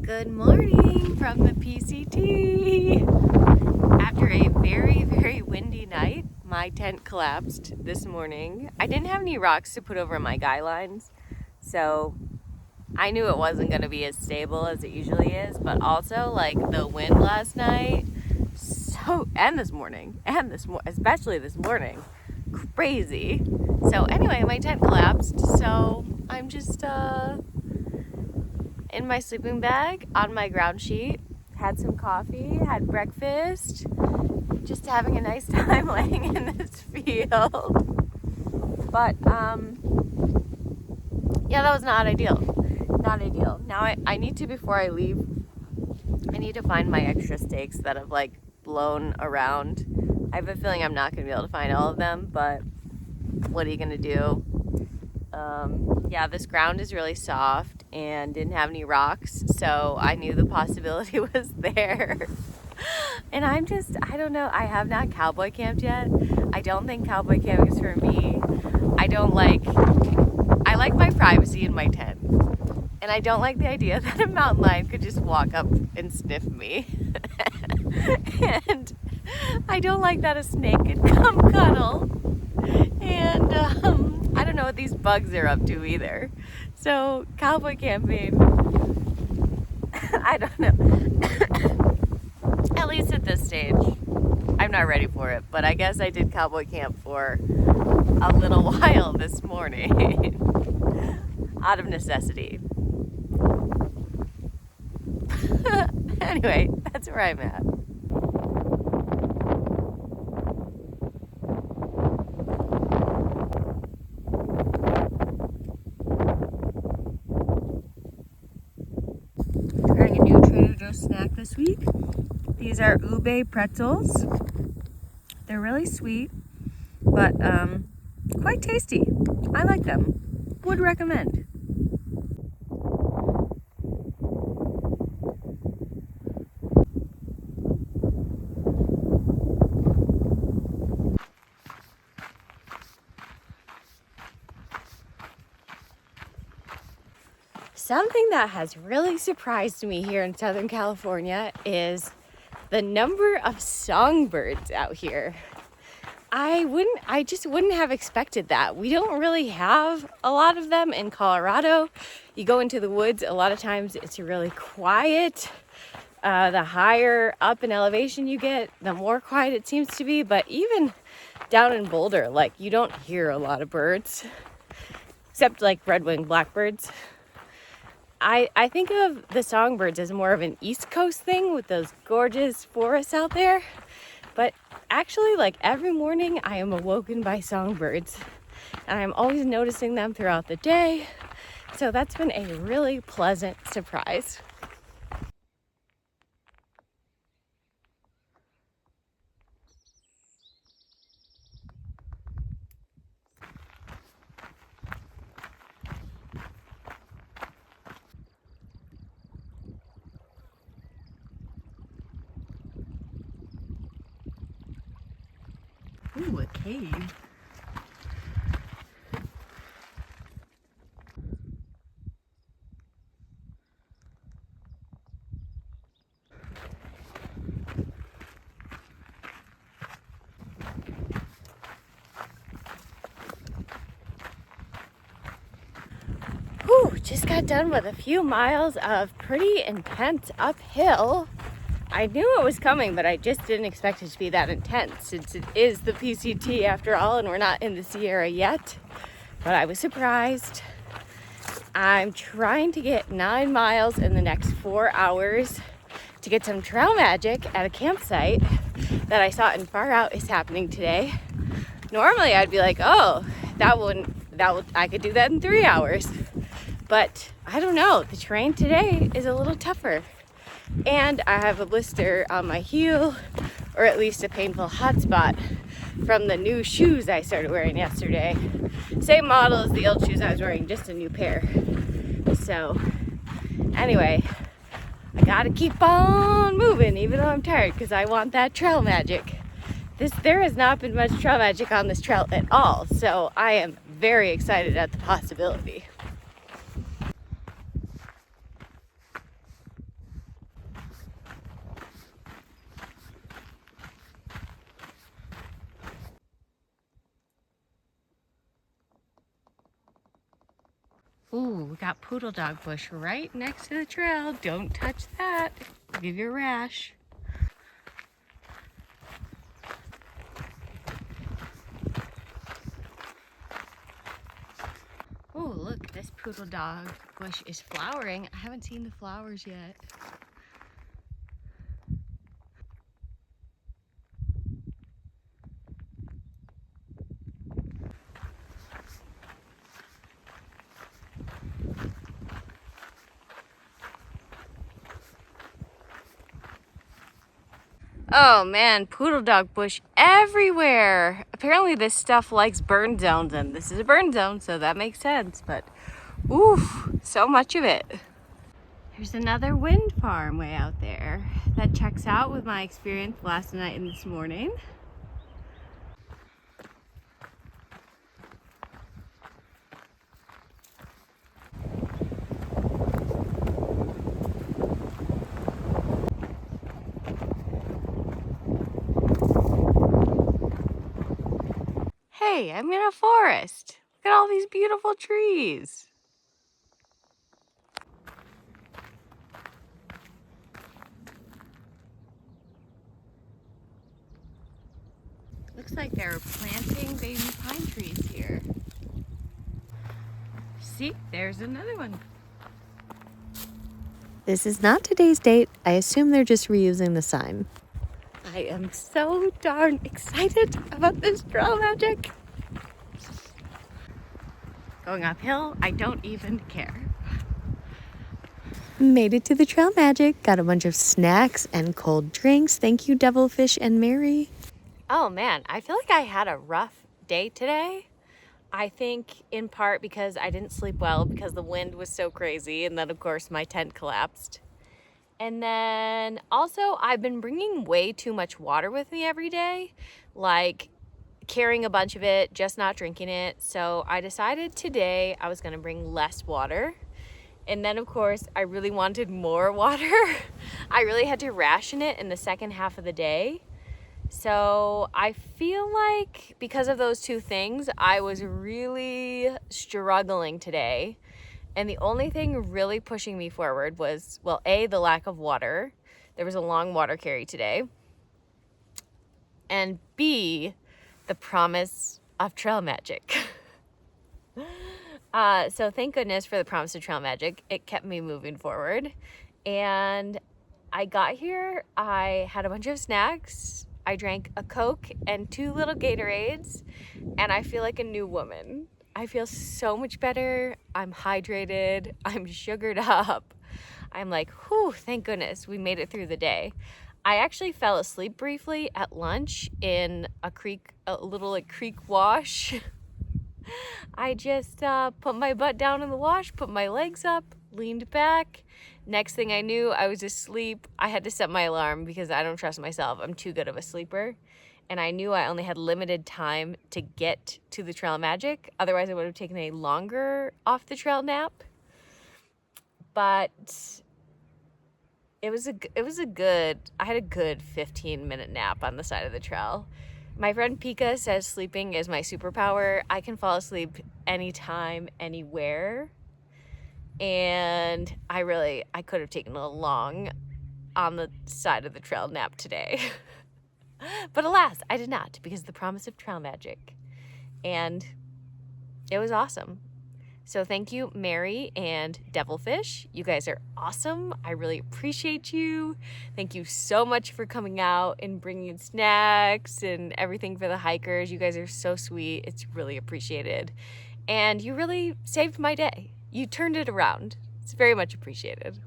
Good morning from the PCT. After a very, very windy night, my tent collapsed this morning. I didn't have any rocks to put over my guy lines, so I knew it wasn't going to be as stable as it usually is, but also like the wind last night, and this morning, especially this morning, crazy. So anyway, my tent collapsed, so I'm just in my sleeping bag on my ground sheet, had some coffee, had breakfast, just having a nice time laying in this field. But yeah, that was not ideal. Now I need to, before I leave, I need to find my extra stakes that have like blown around. I have a feeling I'm not gonna be able to find all of them, but what are you gonna do? Yeah, this ground is really soft and didn't have any rocks, so I knew the possibility was there. And I don't know, I have not cowboy camped yet. I don't think cowboy camping is for me. I like my privacy in my tent. And I don't like the idea that a mountain lion could just walk up and sniff me. And I don't like that a snake could come cuddle. And I don't know what these bugs are up to either. So cowboy camping, I don't know. At least at this stage, I'm not ready for it. But I guess I did cowboy camp for a little while this morning out of necessity. Anyway, that's where I'm at. Trying a new Trader Joe's snack this week. These are ube pretzels. They're really sweet, but quite tasty. I like them. Would recommend. Something that has really surprised me here in Southern California is the number of songbirds out here. I just wouldn't have expected that. We don't really have a lot of them in Colorado. You go into the woods, a lot of times it's really quiet. The higher up in elevation you get, the more quiet it seems to be. But even down in Boulder, like, you don't hear a lot of birds, except like red-winged blackbirds. I think of the songbirds as more of an East Coast thing with those gorgeous forests out there. But actually, like, every morning I am awoken by songbirds. And I'm always noticing them throughout the day. So that's been a really pleasant surprise. Ooh, a cave. Whew, just got done with a few miles of pretty intense uphill. I knew it was coming, but I just didn't expect it to be that intense, since it is the PCT after all, and we're not in the Sierra yet. But I was surprised. I'm trying to get 9 miles in the next 4 hours to get some trail magic at a campsite that I saw in Far Out is happening today. Normally I'd be like, oh, I could do that in 3 hours. But I don't know, the terrain today is a little tougher. And I have a blister on my heel, or at least a painful hot spot from the new shoes I started wearing yesterday. Same model as the old shoes I was wearing, just a new pair. So anyway, I gotta keep on moving even though I'm tired, because I want that trail magic. There has not been much trail magic on this trail at all, so I am very excited at the possibility. Ooh, we got poodle dog bush right next to the trail. Don't touch that. It'll give you a rash. Oh, look, this poodle dog bush is flowering. I haven't seen the flowers yet. Oh man, poodle dog bush everywhere. Apparently this stuff likes burn zones, and this is a burn zone, so that makes sense, but oof, so much of it. There's another wind farm way out there that checks out with my experience last night and this morning. Hey, I'm in a forest. Look at all these beautiful trees. Looks like they're planting baby pine trees here. See, there's another one. This is not today's date. I assume they're just reusing the sign. I am so darn excited about this trail magic. Going uphill, I don't even care. Made it to the trail magic. Got a bunch of snacks and cold drinks. Thank you, Devilfish and Mary. Oh man, I feel like I had a rough day today. I think in part because I didn't sleep well because the wind was so crazy, and then of course my tent collapsed. And then also I've been bringing way too much water with me every day, like carrying a bunch of it, just not drinking it. So I decided today I was gonna bring less water. And then of course I really wanted more water. I really had to ration it in the second half of the day. So I feel like because of those two things, I was really struggling today. And the only thing really pushing me forward was, well, A, the lack of water. There was a long water carry today. And B, the promise of trail magic. So thank goodness for the promise of trail magic. It kept me moving forward. And I got here, I had a bunch of snacks. I drank a Coke and 2 little Gatorades, and I feel like a new woman. I feel so much better. I'm hydrated. I'm sugared up. I'm like, whew, thank goodness we made it through the day. I actually fell asleep briefly at lunch in a little like creek wash. I just put my butt down in the wash, put my legs up, leaned back. Next thing I knew, I was asleep. I had to set my alarm because I don't trust myself. I'm too good of a sleeper. And I knew I only had limited time to get to the trail magic. Otherwise, I would have taken a longer off the trail nap. But I had a good 15-minute nap on the side of the trail. My friend Pika says sleeping is my superpower. I can fall asleep anytime, anywhere. And I could have taken a long on the side of the trail nap today. But alas, I did not, because of the promise of trail magic. And it was awesome. So thank you, Mary and Devilfish. You guys are awesome. I really appreciate you. Thank you so much for coming out and bringing snacks and everything for the hikers. You guys are so sweet. It's really appreciated. And you really saved my day. You turned it around. It's very much appreciated.